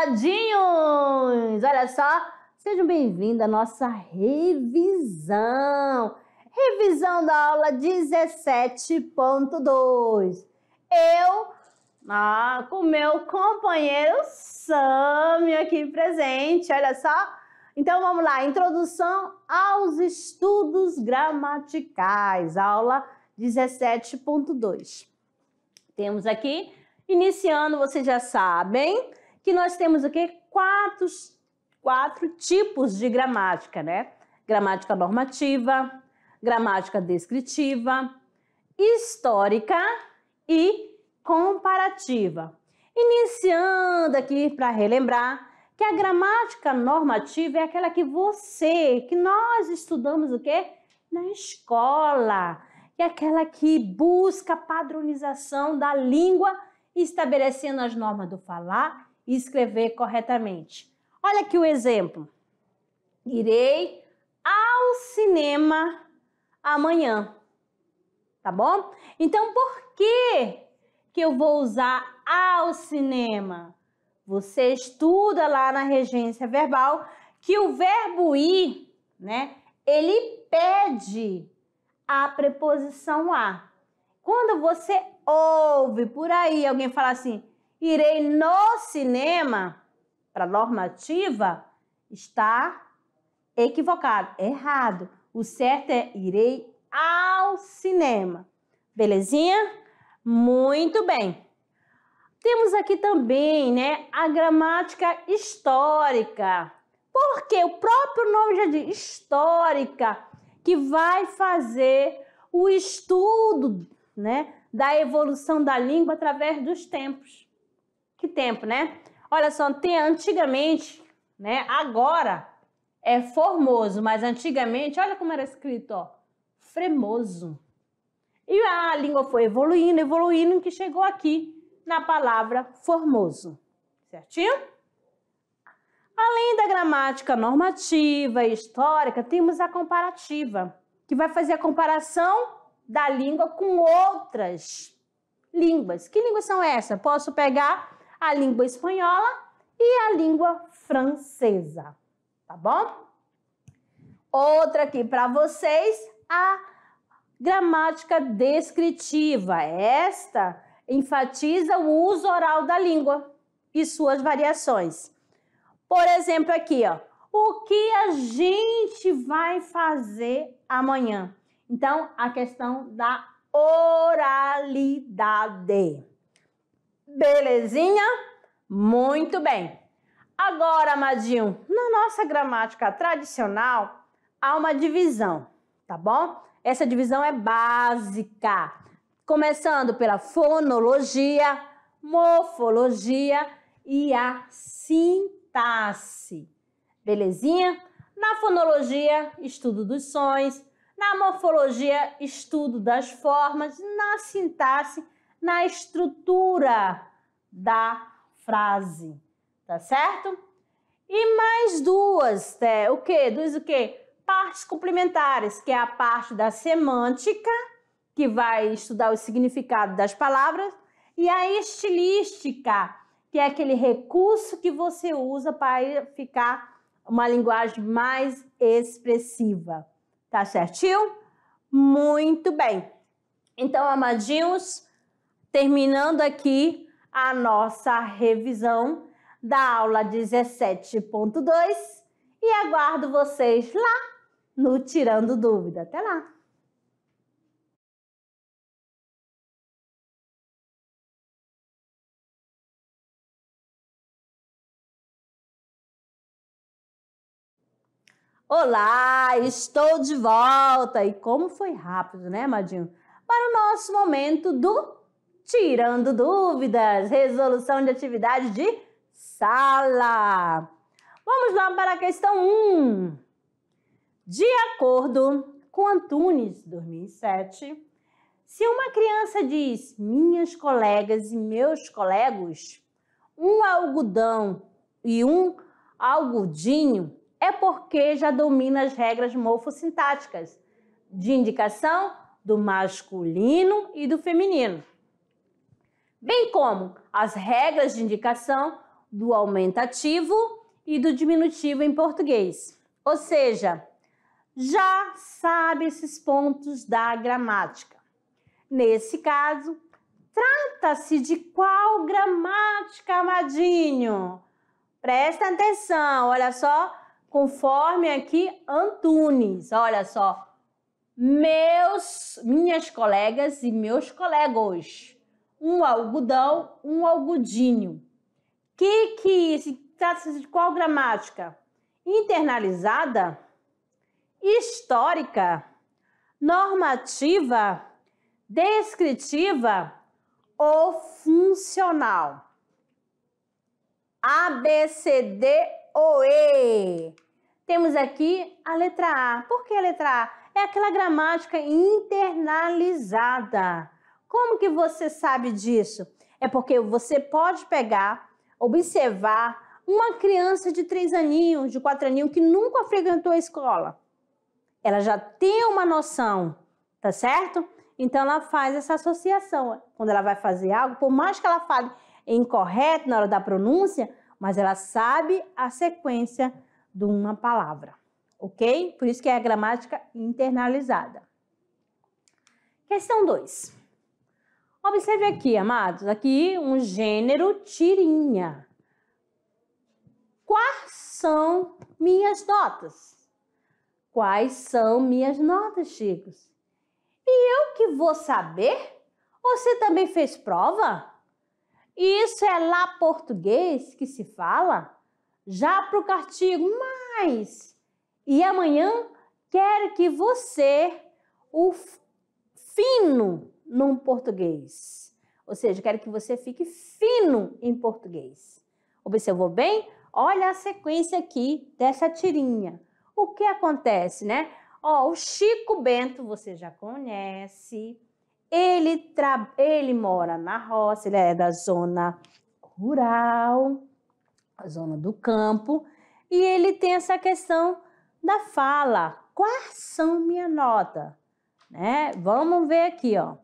amadinhos! Olha só, sejam bem-vindos à nossa revisão. Revisão da aula 17.2. Com meu companheiro Sami aqui presente, olha só. Então vamos lá, introdução aos estudos gramaticais, aula 17.2. Temos aqui, iniciando, vocês já sabem, que nós temos aqui quatro tipos de gramática, né? Gramática normativa, gramática descritiva, histórica e comparativa. Iniciando aqui para relembrar que a gramática normativa é aquela que nós estudamos o quê? Na escola. É aquela que busca a padronização da língua, estabelecendo as normas do falar e escrever corretamente. Olha aqui o exemplo. Irei ao cinema amanhã. Tá bom? Então, por que eu vou usar ao cinema? Você estuda lá na regência verbal que o verbo ir, né? Ele pede a preposição a. Quando você ouve por aí alguém falar assim, irei no cinema, para normativa, está equivocado, errado. O certo é irei ao cinema. Belezinha? Muito bem. Temos aqui também, né, a gramática histórica. Porque o próprio nome já diz histórica, que vai fazer o estudo, né, da evolução da língua através dos tempos. Que tempo, né? Olha só, tem antigamente, né, agora é formoso, mas antigamente, olha como era escrito, ó, fremoso. E a língua foi evoluindo, que chegou aqui na palavra formoso. Certinho? Além da gramática normativa e histórica, temos a comparativa, que vai fazer a comparação da língua com outras línguas. Que línguas são essas? Posso pegar a língua espanhola e a língua francesa, tá bom? Outra aqui para vocês, a gramática descritiva. Esta enfatiza o uso oral da língua e suas variações. Por exemplo, aqui, ó, o que a gente vai fazer amanhã? Então, a questão da oralidade. Belezinha? Muito bem. Agora, amadinho, na nossa gramática tradicional, há uma divisão, tá bom? Essa divisão é básica, começando pela fonologia, morfologia e a sintaxe. Belezinha? Na fonologia, estudo dos sons. Na morfologia, estudo das formas. Na sintaxe, na estrutura da frase. Tá certo? E mais duas, o quê? Partes complementares, que é a parte da semântica, que vai estudar o significado das palavras, e a estilística, que é aquele recurso que você usa para ficar uma linguagem mais expressiva. Tá certinho? Muito bem. Então, amadinhos, terminando aqui a nossa revisão da aula 17.2 e aguardo vocês lá no Tirando Dúvida. Até lá! Olá, estou de volta! E como foi rápido, né, amadinho? Para o nosso momento do Tirando Dúvidas, resolução de atividade de sala. Vamos lá para a questão 1. De acordo com Antunes, 2007, se uma criança diz minhas colegas e meus colegos, um algodão e um algodinho, é porque já domina as regras morfossintáticas de indicação do masculino e do feminino, bem como as regras de indicação do aumentativo e do diminutivo em português. Ou seja, já sabe esses pontos da gramática. Nesse caso, trata-se de qual gramática, amadinho? Presta atenção, olha só, conforme aqui Antunes, olha só. Minhas colegas e meus colegos. Um algodão, um algodinho. Se trata-se de qual gramática? Internalizada? Histórica? Normativa? Descritiva ou funcional? A, B, C, D ou E? Temos aqui a letra A. Por que a letra A? É aquela gramática internalizada. Como que você sabe disso? É porque você pode pegar, observar uma criança de 3 aninhos, de 4 aninhos, que nunca frequentou a escola. Ela já tem uma noção, tá certo? Então, ela faz essa associação. Quando ela vai fazer algo, por mais que ela fale incorreto na hora da pronúncia, mas ela sabe a sequência de uma palavra, ok? Por isso que é a gramática internalizada. Questão 2. Observe aqui, amados, aqui um gênero tirinha. Quais são minhas notas? Quais são minhas notas, chicos? E eu que vou saber? Você também fez prova? Isso é lá português que se fala? Já para o artigo mais. E amanhã quero que você o fino num português. Ou seja, quero que você fique fino em português. Observou bem? Olha a sequência aqui dessa tirinha. O que acontece, né? Ó, o Chico Bento, você já conhece. Ele mora na roça, ele é da zona rural, a zona do campo, e ele tem essa questão da fala. Quais são minha nota? Né? Vamos ver aqui, ó.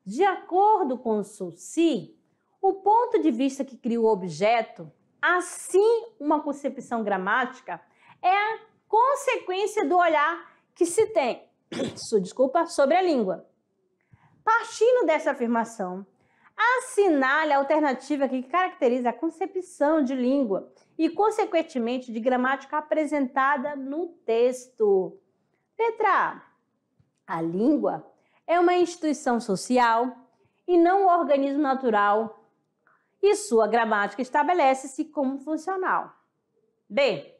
De acordo com o Sulci, o ponto de vista que cria o objeto, assim uma concepção gramática, é a consequência do olhar que se tem, sobre a língua. Partindo dessa afirmação, assinale a alternativa que caracteriza a concepção de língua e, consequentemente, de gramática apresentada no texto. Letra A. A língua é uma instituição social e não um organismo natural, e sua gramática estabelece-se como funcional. B.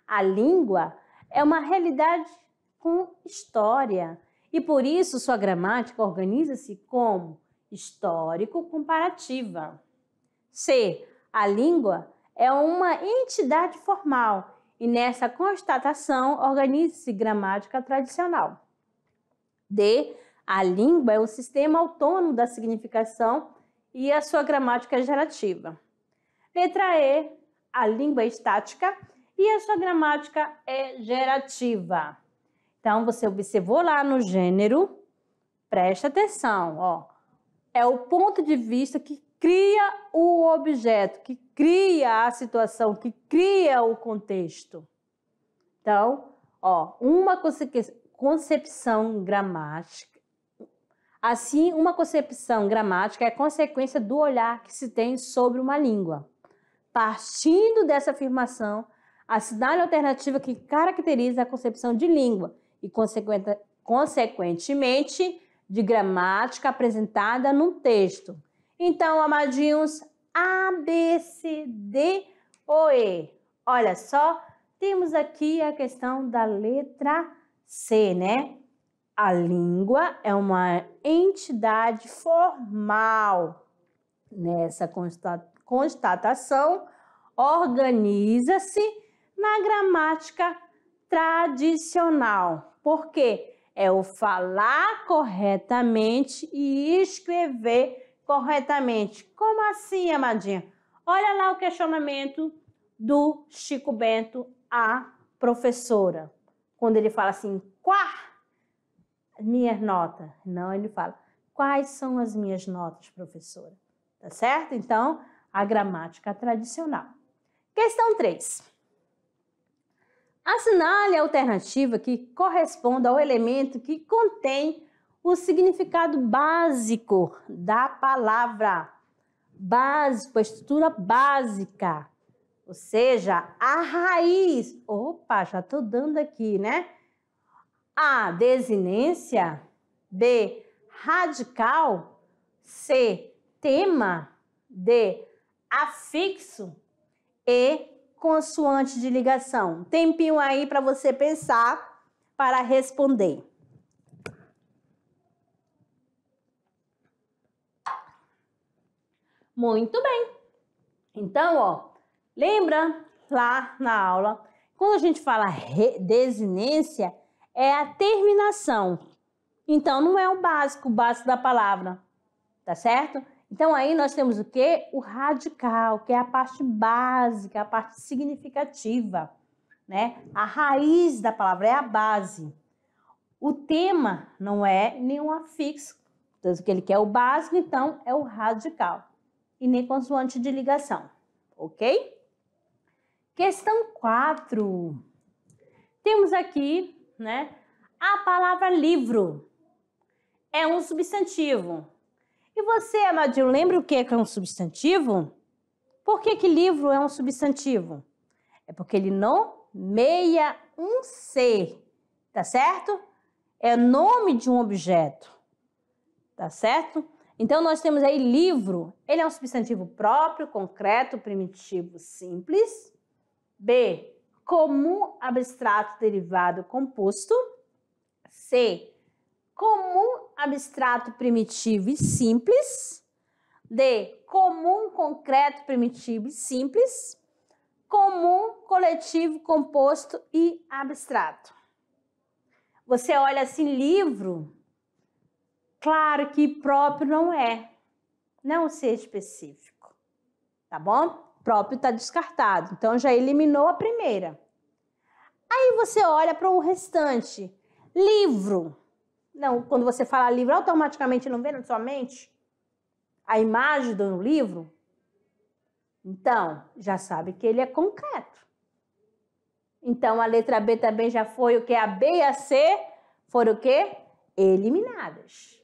A língua é uma realidade com história e, por isso, sua gramática organiza-se como histórico-comparativa. C. A língua é uma entidade formal e, nessa constatação, organiza-se gramática tradicional. D. A língua é um sistema autônomo da significação e a sua gramática é gerativa. Letra E. A língua é estática e a sua gramática é gerativa. Então, você observou lá no gênero, presta atenção, ó. É o ponto de vista que cria o objeto, que cria a situação, que cria o contexto. Então, ó, uma concepção gramática. Assim, uma concepção gramática é consequência do olhar que se tem sobre uma língua. Partindo dessa afirmação, assinale a alternativa que caracteriza a concepção de língua e, consequentemente, de gramática apresentada no texto. Então, amadinhos, A, B, C, D ou E? Olha só, temos aqui a questão da letra C, né? A língua é uma entidade formal. Nessa constatação, organiza-se na gramática tradicional. Por quê? É o falar corretamente e escrever corretamente. Como assim, amadinha? Olha lá o questionamento do Chico Bento à professora. Quando ele fala assim, quais minhas notas? Não, ele fala, quais são as minhas notas, professora? Tá certo? Então, a gramática tradicional. Questão 3. Assinale a alternativa que corresponda ao elemento que contém o significado básico da palavra. Básico, a estrutura básica. Ou seja, a raiz. Opa, já estou dando aqui, né? A, desinência. B, radical. C, tema. D, afixo. E, consoante de ligação. Tempinho aí para você pensar para responder. Muito bem. Então, ó, lembra lá na aula, quando a gente fala desinência, é a terminação. Então, não é o básico da palavra, tá certo? Então, aí nós temos o quê? O radical, que é a parte básica, a parte significativa, né? A raiz da palavra é a base. O tema não é nenhum afixo, então, o que ele quer é o básico, então é o radical. E nem consoante de ligação, ok? Questão 4. Temos aqui, né, a palavra livro. É um substantivo. E você, amadinho, lembra o que é um substantivo? Por que livro é um substantivo? É porque ele nomeia um ser, tá certo? É o nome de um objeto, tá certo? Então, nós temos aí livro. Ele é um substantivo próprio, concreto, primitivo, simples. B, comum, abstrato, derivado, composto. C, comum, abstrato, primitivo e simples. D, comum, concreto, primitivo e simples. Comum, coletivo, composto e abstrato. Você olha assim, livro, claro que próprio não é ser específico, tá bom? Próprio está descartado, então já eliminou a primeira. Aí você olha para o restante, livro. Não, quando você fala livro, automaticamente não vem na sua mente a imagem do livro? Então, já sabe que ele é concreto. Então, a letra B também já foi o que? A B e a C foram o quê? Eliminadas.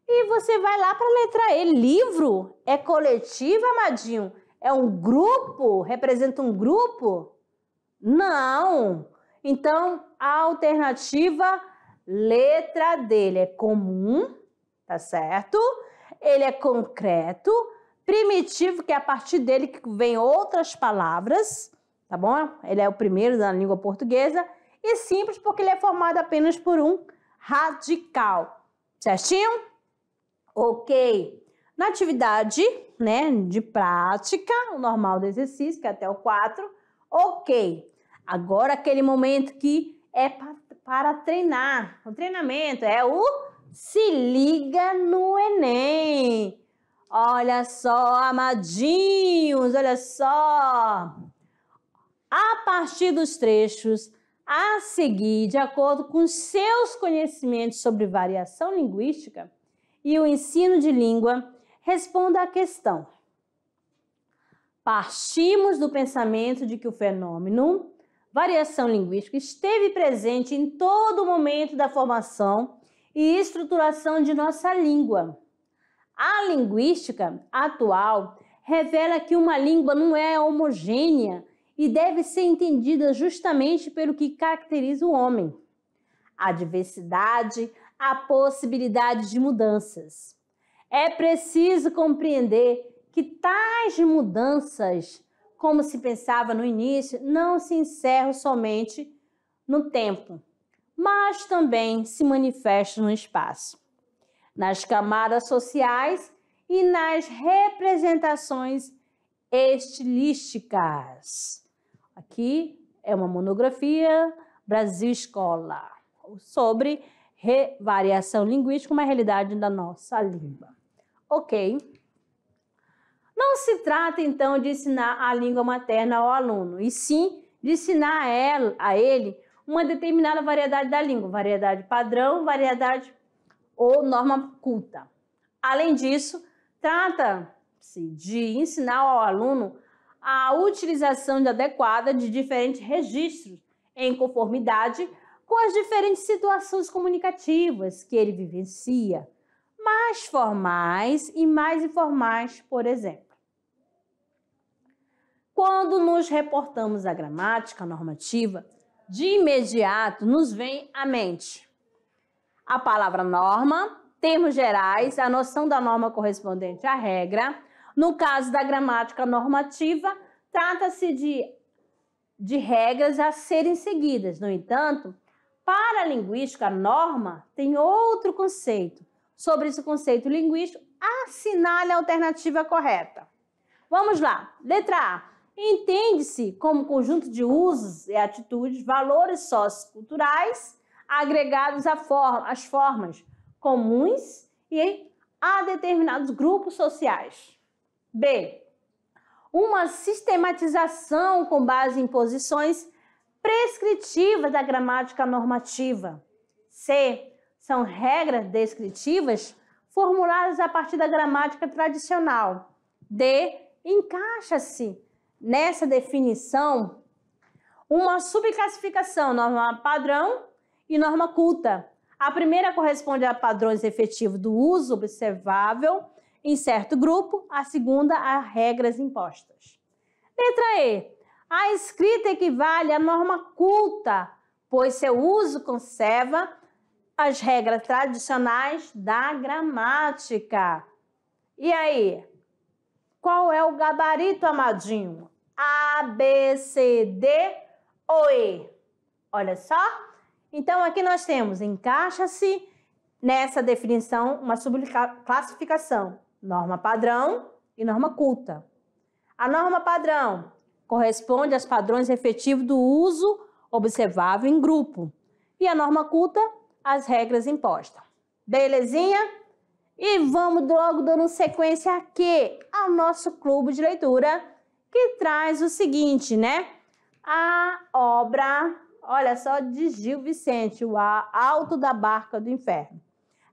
E você vai lá para a letra E. Livro é coletivo, amadinho? É um grupo? Representa um grupo? Não. Então, a alternativa, letra D. Ele é comum, tá certo? Ele é concreto. Primitivo, que é a partir dele que vem outras palavras, tá bom? Ele é o primeiro da língua portuguesa. E simples, porque ele é formado apenas por um radical. Certinho? Ok. Na atividade, né, de prática, o normal do exercício, que é até o 4, ok. Agora, aquele momento que é para treinar. O treinamento é o Se Liga no Enem. Olha só, amadinhos, olha só. A partir dos trechos a seguir, de acordo com os seus conhecimentos sobre variação linguística e o ensino de língua, responda à questão. Partimos do pensamento de que o fenômeno variação linguística esteve presente em todo momento da formação e estruturação de nossa língua. A linguística atual revela que uma língua não é homogênea e deve ser entendida justamente pelo que caracteriza o homem. A diversidade, a possibilidade de mudanças. É preciso compreender que tais mudanças, como se pensava no início, não se encerram somente no tempo, mas também se manifestam no espaço, nas camadas sociais e nas representações estilísticas. Aqui é uma monografia Brasil Escola sobre variação linguística, uma realidade da nossa língua. Ok. Não se trata, então, de ensinar a língua materna ao aluno, e sim de ensinar a ele uma determinada variedade da língua, variedade padrão, variedade ou norma culta. Além disso, trata-se de ensinar ao aluno a utilização adequada de diferentes registros em conformidade com as diferentes situações comunicativas que ele vivencia, mais formais e mais informais, por exemplo. Quando nos reportamos à gramática normativa, de imediato nos vem à mente a palavra norma, termos gerais, a noção da norma correspondente à regra. No caso da gramática normativa, trata-se de regras a serem seguidas. No entanto, para a linguística, a norma tem outro conceito. Sobre esse conceito linguístico, assinale a alternativa correta. Vamos lá. Letra A. Entende-se como conjunto de usos e atitudes, valores socioculturais agregados às formas comuns e a determinados grupos sociais. B. Uma sistematização com base em posições prescritivas da gramática normativa. C. São regras descritivas formuladas a partir da gramática tradicional. D. Encaixa-se nessa definição uma subclassificação, norma padrão e norma culta. A primeira corresponde a padrões efetivos do uso observável em certo grupo, a segunda a regras impostas. Letra E. A escrita equivale à norma culta, pois seu uso conserva as regras tradicionais da gramática. E aí? Qual é o gabarito, amadinho? A, B, C, D ou E? Olha só. Então, aqui nós temos, encaixa-se nessa definição uma subclassificação, norma padrão e norma culta. A norma padrão corresponde aos padrões efetivos do uso observável em grupo. E a norma culta, às regras impostas. Belezinha? E vamos logo dando sequência aqui ao nosso clube de leitura, que traz o seguinte, né? A obra, olha só, de Gil Vicente, o Alto da Barca do Inferno.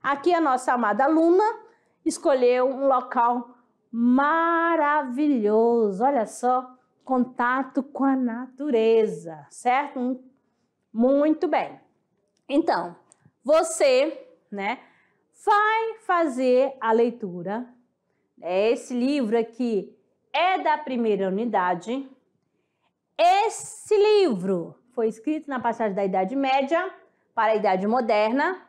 Aqui a nossa amada aluna escolheu um local maravilhoso, olha só, contato com a natureza, certo? Muito bem. Então, você, né, vai fazer a leitura. Esse livro aqui é da primeira unidade. Esse livro foi escrito na passagem da Idade Média para a Idade Moderna.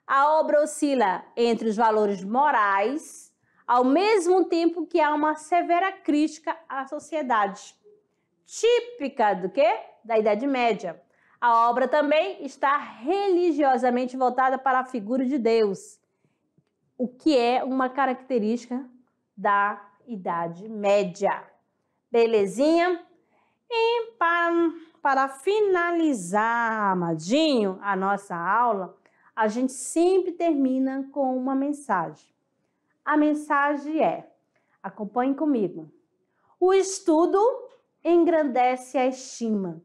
A obra oscila entre os valores morais, ao mesmo tempo que há uma severa crítica à sociedade. Típica do quê? Da Idade Média. A obra também está religiosamente voltada para a figura de Deus, o que é uma característica da Idade Média. Belezinha? E para finalizar, amadinho, a nossa aula, a gente sempre termina com uma mensagem. A mensagem é, acompanhe comigo, o estudo engrandece a estima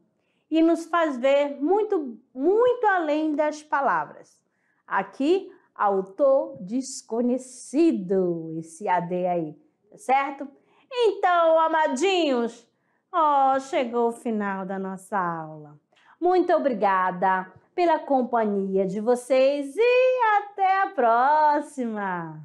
e nos faz ver muito, muito além das palavras. Aqui, autor desconhecido, esse AD aí, tá certo? Então, amadinhos, chegou o final da nossa aula. Muito obrigada pela companhia de vocês e até a próxima!